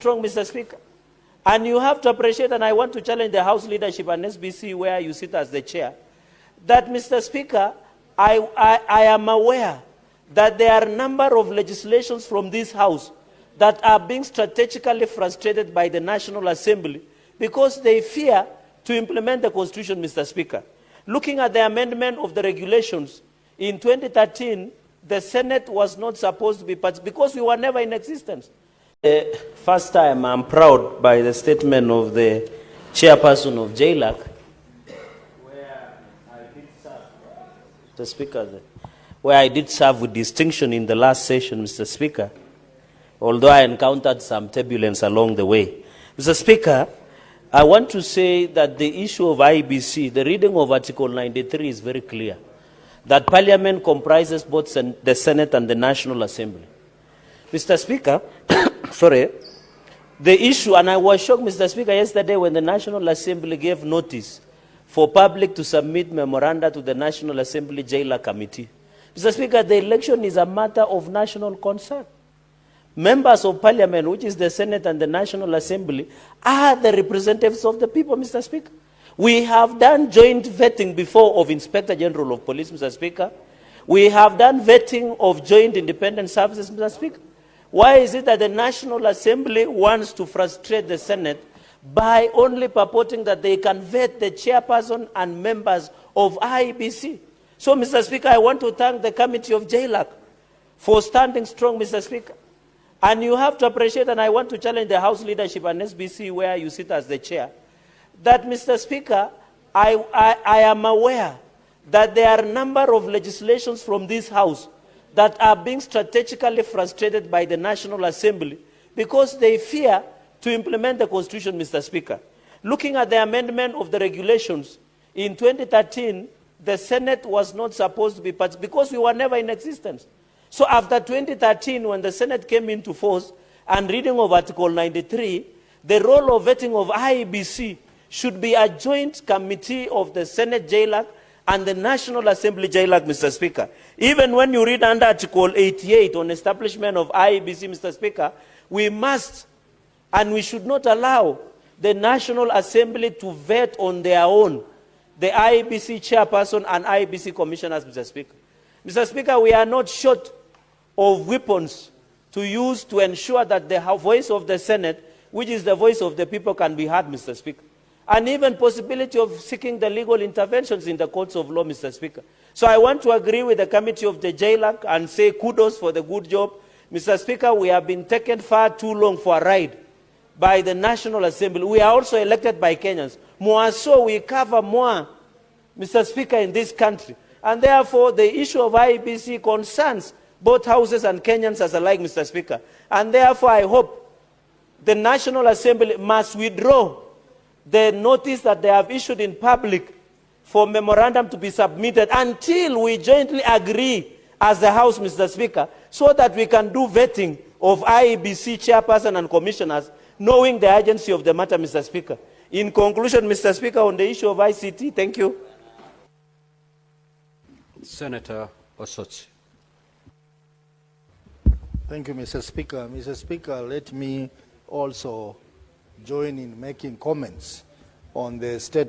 strong, Mr. Speaker. And you have to appreciate, and I want to challenge the House leadership and SBC where you sit as the chair, that, Mr. Speaker, I am aware that there are a number of legislations from this House that are being strategically frustrated by the National Assembly because they fear to implement the Constitution, Mr. Speaker. Looking at the amendment of the regulations, in 2013, the Senate was not supposed to be part because we were never in existence. First time I'm proud by the statement of the chairperson of JLAC, where I did serve, the Speaker, where I did serve with distinction in the last session, Mr. Speaker, although I encountered some turbulence along the way. Mr. Speaker, I want to say that the issue of IEBC, the reading of Article 93 is very clear, that Parliament comprises both the Senate and the National Assembly. Mr. Speaker, sorry, the issue, and I was shocked, Mr. Speaker, yesterday when the National Assembly gave notice for public to submit memoranda to the National Assembly Jailer Committee. Mr. Speaker, the election is a matter of national concern. Members of Parliament, which is the Senate and the National Assembly, are the representatives of the people, Mr. Speaker. We have done joint vetting before of Inspector General of Police, Mr. Speaker. We have done vetting of joint independent services, Mr. Speaker. Why is it that the National Assembly wants to frustrate the Senate by only purporting that they can vet the chairperson and members of IEBC? So, Mr. Speaker, I want to thank the Committee of JLAC for standing strong, Mr. Speaker. And you have to appreciate, and I want to challenge the House leadership and SBC where you sit as the chair, that, Mr. Speaker, I am aware that there are a number of legislations from this House that are being strategically frustrated by the National Assembly because they fear to implement the Constitution, Mr. Speaker. Looking at the amendment of the regulations, in 2013, the Senate was not supposed to be part because we were never in existence. So after 2013, when the Senate came into force and reading of Article 93, the role of vetting of IEBC should be a joint committee of the Senate JLAC and the National Assembly JLAC, Mr. Speaker. Even when you read under Article 88 on establishment of IEBC, Mr. Speaker, we must and we should not allow the National Assembly to vet on their own the IEBC chairperson and IEBC commissioners, Mr. Speaker. Mr. Speaker, we are not short of weapons to use to ensure that the voice of the Senate, which is the voice of the people, can be heard, Mr. Speaker. And even possibility of seeking the legal interventions in the courts of law, Mr. Speaker. So I want to agree with the Committee of the JLAC and say kudos for the good job. Mr. Speaker, we have been taken far too long for a ride by the National Assembly. We are also elected by Kenyans. More so, we cover more, Mr. Speaker, in this country. And therefore, the issue of IEBC concerns both houses and Kenyans as alike, Mr. Speaker. And therefore, I hope the National Assembly must withdraw the notice that they have issued in public for memorandum to be submitted until we jointly agree as the House, Mr. Speaker, so that we can do vetting of IEBC chairperson and commissioners, knowing the urgency of the matter, Mr. Speaker. In conclusion, Mr. Speaker, on the issue of ICT, thank you. Senator Osotsi. Thank you, Mr. Speaker. Mr. Speaker, let me also join in making comments on the statement